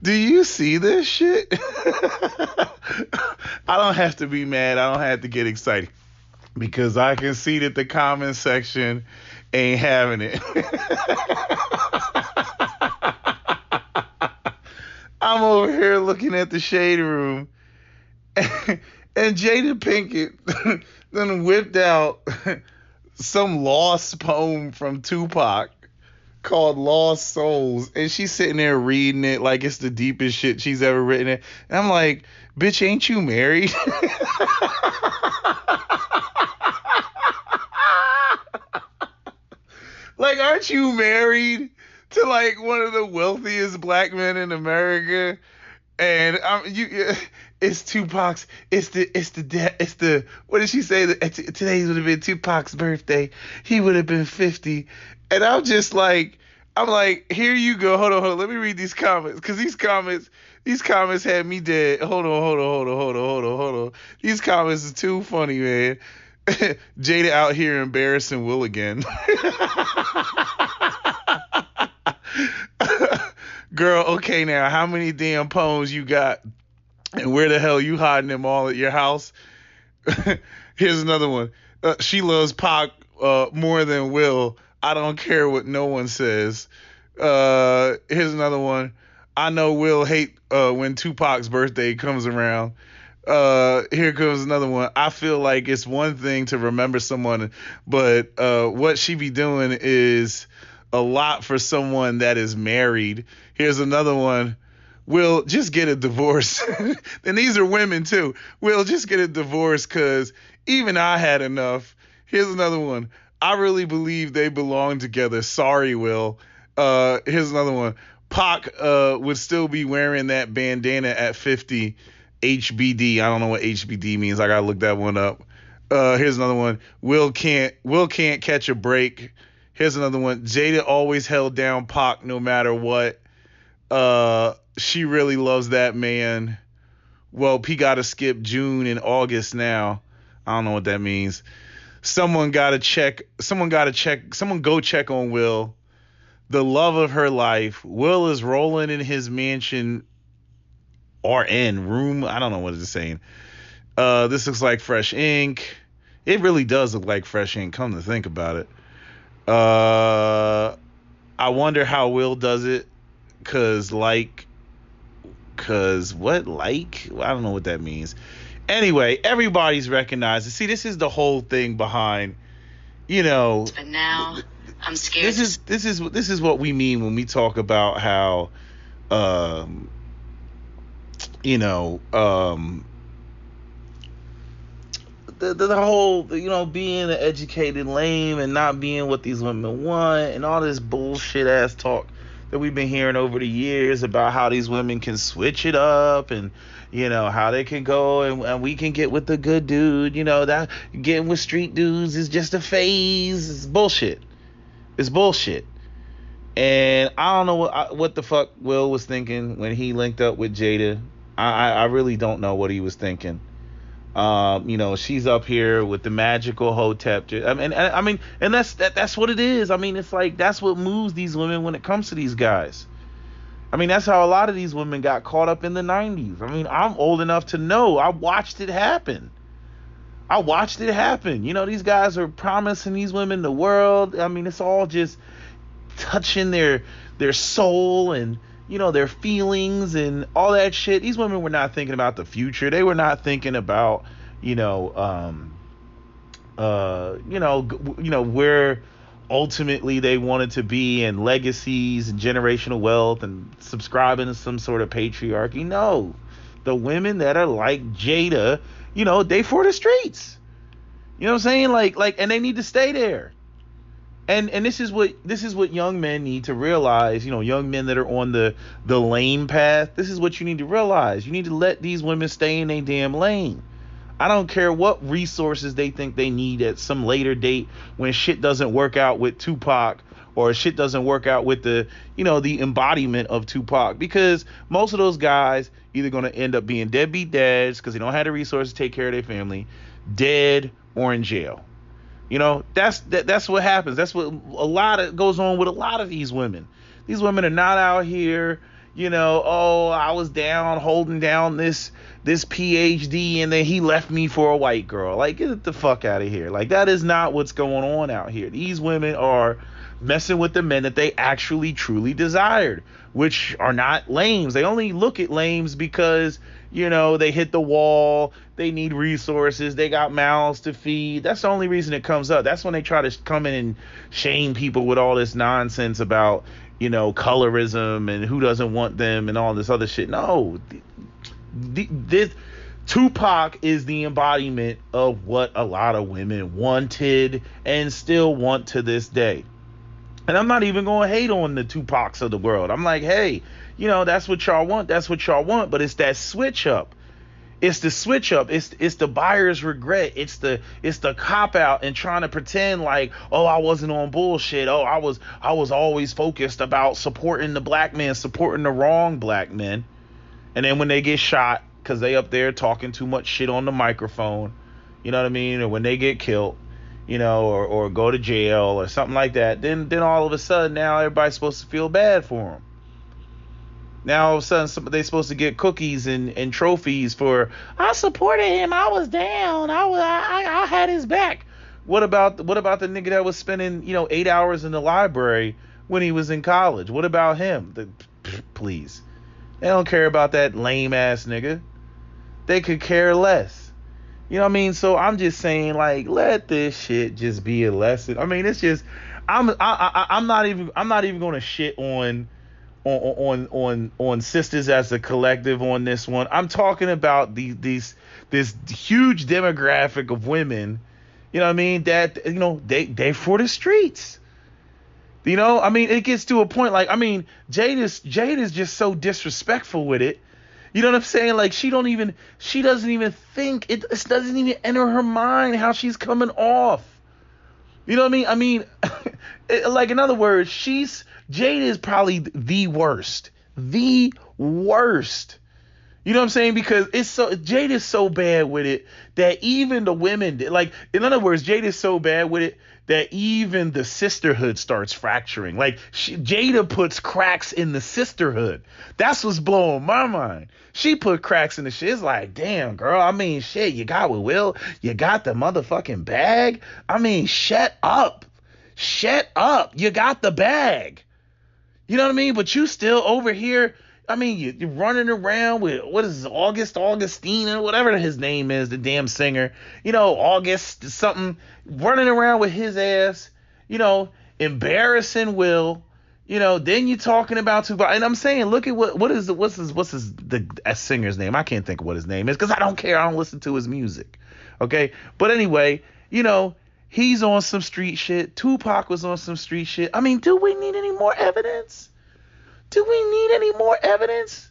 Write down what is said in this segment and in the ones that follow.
Do you see this shit? I don't have to be mad. I don't have to get excited because I can see that the comment section ain't having it. I'm over here looking at the shade room, and Jada Pinkett then whipped out some lost poem from Tupac called Lost Souls, and she's sitting there reading it like it's the deepest shit she's ever written it. And I'm like, bitch, ain't you married? Like, aren't you married to like one of the wealthiest black men in America? And it's Tupac's. It's the. What did she say? Today would have been Tupac's birthday. He would have been 50. And I'm like, here you go. Hold on. Let me read these comments, because these comments had me dead. Hold on. These comments are too funny, man. Jada out here embarrassing Will again. Girl, okay now, how many damn poems you got? And where the hell you hiding them all at your house? Here's another one. She loves Pac more than Will. I don't care what no one says. Here's another one. I know Will hate when Tupac's birthday comes around. Here comes another one. I feel like it's one thing to remember someone, but what she be doing is a lot for someone that is married. Here's another one. Will, just get a divorce. And these are women too. Will, just get a divorce, because even I had enough. Here's another one. I really believe they belong together. Sorry, Will. Here's another one. Pac would still be wearing that bandana at 50. HBD. I don't know what HBD means. I gotta look that one up. Here's another one. Will can't catch a break. Here's another one. Jada always held down Pac no matter what. She really loves that man. Well, he gotta skip June and August now. I don't know what that means. Someone go check on Will. The love of her life. Will is rolling in his mansion RN room. I don't know what it's saying. This looks like fresh ink. It really does look like fresh ink, come to think about it. I wonder how Will does it. Cause what? Like, I don't know what that means. Anyway, everybody's recognized it. See, this is the whole thing behind, But now I'm scared. This is what we mean when we talk about how, the whole, being an educated lame and not being what these women want, and all this bullshit ass talk that we've been hearing over the years about how these women can switch it up, and how they can go and we can get with the good dude, that getting with street dudes is just a phase. It's bullshit. And I don't know what the fuck Will was thinking when he linked up with Jada. I really don't know what he was thinking. She's up here with the magical Hotep. I mean, and that's what it is. I mean, it's like that's what moves these women when it comes to these guys. I mean, that's how a lot of these women got caught up in the 90s. I mean, I'm old enough to know. I watched it happen. These guys are promising these women the world. I mean, it's all just touching their soul and their feelings and all that shit. These women were not thinking about the future. They were not thinking about where ultimately they wanted to be, and legacies and generational wealth and subscribing to some sort of patriarchy. No, the women that are like Jada, they for the streets. You know what I'm saying? Like, and they need to stay there. And this is what young men need to realize. Young men that are on the lane path. This is what you need to realize. You need to let these women stay in their damn lane. I don't care what resources they think they need at some later date when shit doesn't work out with Tupac, or shit doesn't work out with the embodiment of Tupac, because most of those guys either going to end up being deadbeat dads because they don't have the resources to take care of their family, dead, or in jail. That's what happens. That's what goes on with a lot of these women. These women are not out here, Oh, I was down holding down this PhD and then he left me for a white girl. Like, get the fuck out of here. Like, that is not what's going on out here. These women are messing with the men that they actually truly desired, which are not lames. They only look at lames because, they hit the wall, they need resources, they got mouths to feed. That's the only reason it comes up. That's when they try to come in and shame people with all this nonsense about, colorism and who doesn't want them and all this other shit. No, this Tupac is the embodiment of what a lot of women wanted and still want to this day. And I'm not even going to hate on the Tupacs of the world. I'm like, hey, that's what y'all want. That's what y'all want. But it's that switch up. It's the switch up. It's the buyer's regret. It's the cop out and trying to pretend like, oh, I wasn't on bullshit. Oh, I was always focused about supporting the black man, supporting the wrong black men. And then when they get shot because they up there talking too much shit on the microphone, you know what I mean? Or when they get killed, or go to jail or something like that, then all of a sudden now everybody's supposed to feel bad for them. Now all of a sudden they're supposed to get cookies and trophies for, I supported him, I was down, I had his back. What about the nigga that was spending 8 hours in the library when he was in college? What about him? Please, they don't care about that lame ass nigga. They could care less. You know what I mean? So I'm just saying, like, let this shit just be a lesson. I mean, it's just, I'm not even going to shit on sisters as a collective on this one. I'm talking about this huge demographic of women, you know what I mean, that they for the streets. I mean, it gets to a point, like, I mean, Jade is just so disrespectful with it. You know what I'm saying? Like, she doesn't even think, it doesn't even enter her mind how she's coming off. You know what I mean? I mean, like, in other words, Jade is probably the worst. The worst. You know what I'm saying? Because Jade is so bad with it that even the women, like, in other words, Jade is so bad with it that even the sisterhood starts fracturing. Like, Jada puts cracks in the sisterhood. That's what's blowing my mind. She put cracks in the shit. It's like, damn, girl. I mean, shit, you got with Will. You got the motherfucking bag. I mean, shut up. Shut up. You got the bag. You know what I mean? But you still over here. I mean, you're running around with, what is this, Augustine, or whatever his name is, the damn singer. August something, running around with his ass, embarrassing Will. Then you're talking about Tupac. And I'm saying, look at what's the singer's name? I can't think of what his name is because I don't care. I don't listen to his music. Okay? But anyway, he's on some street shit. Tupac was on some street shit. I mean, do we need any more evidence? Do we need any more evidence?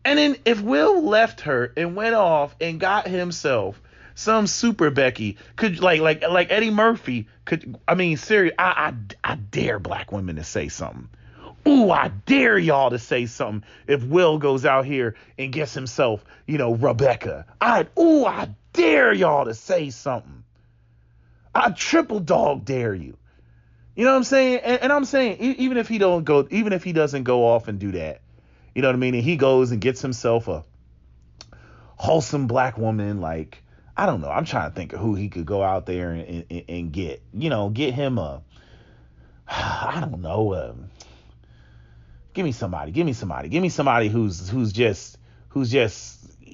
And then if Will left her and went off and got himself some super Becky, could like Eddie Murphy could, I mean, serious, I dare black women to say something. Ooh, I dare y'all to say something if Will goes out here and gets himself, Rebecca. I dare y'all to say something. I triple dog dare you. You know what I'm saying? And I'm saying, even if he doesn't go off and do that, you know what I mean? And he goes and gets himself a wholesome black woman, like, I don't know. I'm trying to think of who he could go out there and get, get him I don't know. Give me somebody who's just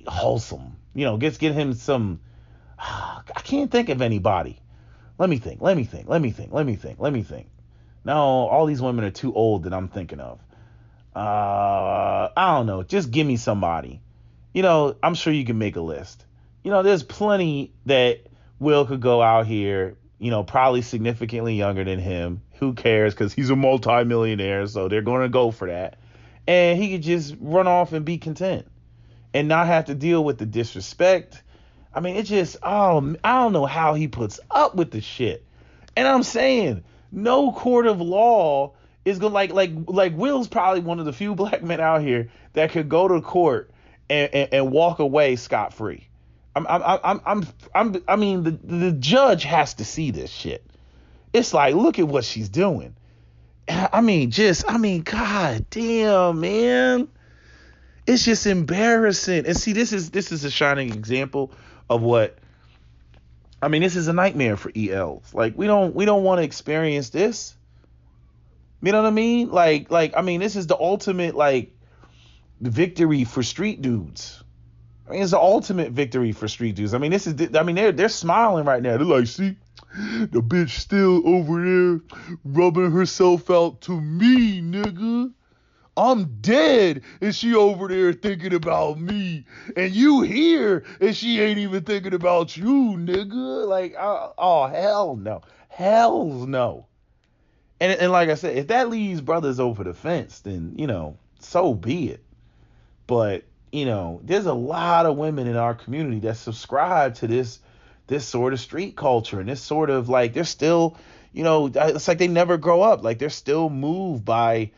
wholesome, get him some, I can't think of anybody. Let me think. No, all these women are too old that I'm thinking of. I don't know. Just give me somebody. I'm sure you can make a list. There's plenty that Will could go out here, probably significantly younger than him. Who cares? Because he's a multimillionaire, so they're going to go for that. And he could just run off and be content and not have to deal with the disrespect. I mean, it just, I don't know how he puts up with the shit. And I'm saying, no court of law is going to, like Will's probably one of the few black men out here that could go to court and walk away scot-free. I mean, the judge has to see this shit. It's like, look at what she's doing. God damn, man. It's just embarrassing. And see, this is a shining example of what this is a nightmare for ELs. Like we don't want to experience this. You know what I mean? This is the ultimate victory for street dudes. It's the ultimate victory for street dudes. They're smiling right now. They're like, see, the bitch still over there rubbing herself out to me, nigga. I'm dead and she over there thinking about me. And you here and she ain't even thinking about you, nigga. Oh, hell no. Hell no. And like I said, if that leaves brothers over the fence, then, so be it. But, there's a lot of women in our community that subscribe to this sort of street culture and this sort of they're still, it's like they never grow up. Like they're still moved by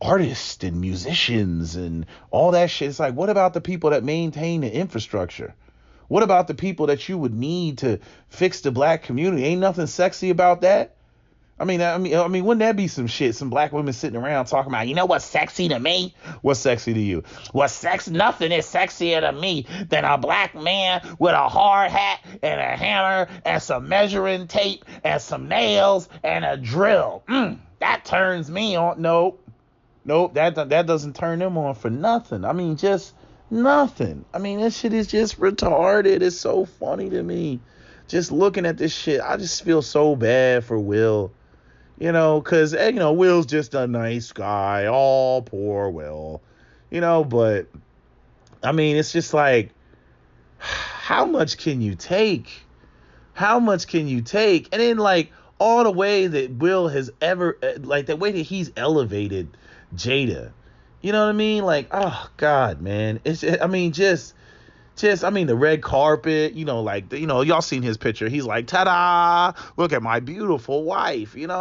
artists and musicians and all that shit. It's like, what about the people that maintain the infrastructure? What about the people that you would need to fix the black community? Ain't nothing sexy about that. Wouldn't that be some shit? Some black women sitting around talking about, what's sexy to me? What's sexy to you? Nothing is sexier to me than a black man with a hard hat and a hammer and some measuring tape and some nails and a drill. That turns me on. Nope, that doesn't turn them on for nothing. Just nothing. This shit is just retarded. It's so funny to me. Just looking at this shit, I just feel so bad for Will. Because, Will's just a nice guy. Oh, poor Will. But, it's just like, how much can you take? How much can you take? And then, all the way that Will has ever, the way that he's elevated Jada. You know what I mean? Oh, God, man. It's, the red carpet, y'all seen his picture. He's like, ta-da, look at my beautiful wife. And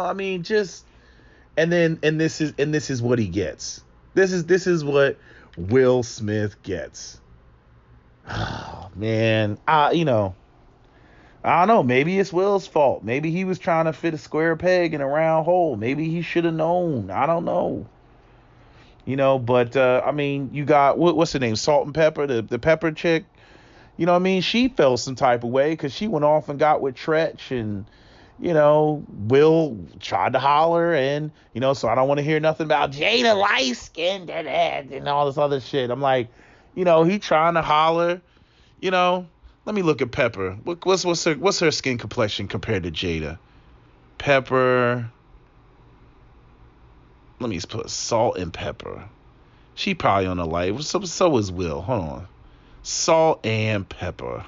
this is what he gets. This is what Will Smith gets. Oh, man. I don't know. Maybe it's Will's fault. Maybe he was trying to fit a square peg in a round hole. Maybe he should have known. I don't know. But you got what's her name, Salt and Pepper, the pepper chick. She felt some type of way because she went off and got with Tretch, and Will tried to holler, and so I don't want to hear nothing about Jada light skinned and all this other shit. I'm like, he trying to holler. Let me look at Pepper. What's her skin complexion compared to Jada? Pepper. Let me put Salt and Pepper. She probably on the light. So is Will. Hold on. Salt and Pepper.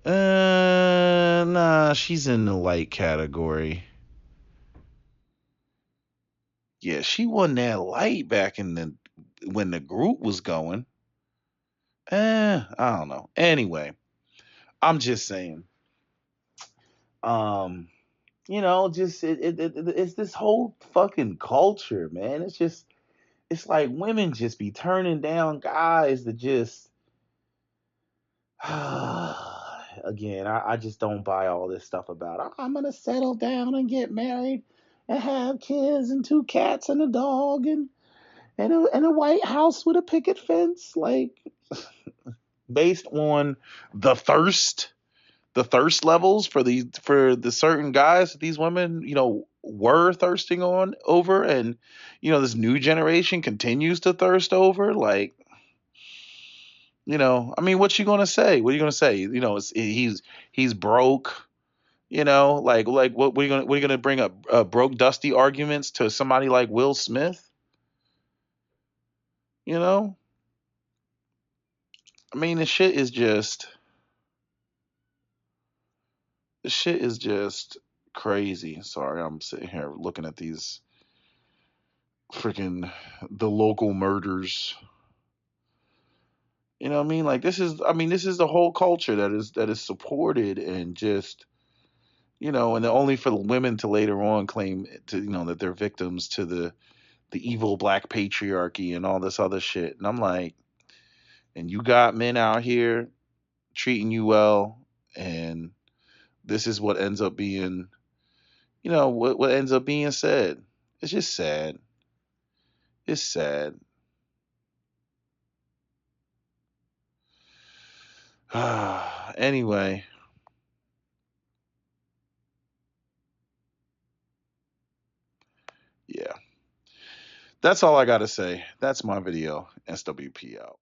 Nah, she's in the light category. Yeah, she wasn't that light back when the group was going. I don't know. Anyway, I'm just saying. It's this whole fucking culture, man. It's like women just be turning down guys that just again, I just don't buy all this stuff about I'm gonna settle down and get married and have kids and 2 cats and a dog and a white house with a picket fence, based on the thirst levels for the certain guys that these women were thirsting on over, and this new generation continues to thirst over. What you gonna say? What are you gonna say? He's broke. What are you gonna bring up? Broke dusty arguments to somebody like Will Smith? You know, the shit is just crazy. Sorry, I'm sitting here looking at these freaking the local murders. You know what I mean? This is the whole culture that is supported, and just and only for the women to later on claim to that they're victims to the evil black patriarchy and all this other shit. And I'm like, and you got men out here treating you well, and this is what ends up being what ends up being said. It's just sad. It's sad. Anyway, yeah. That's all I got to say. That's my video. SWP out.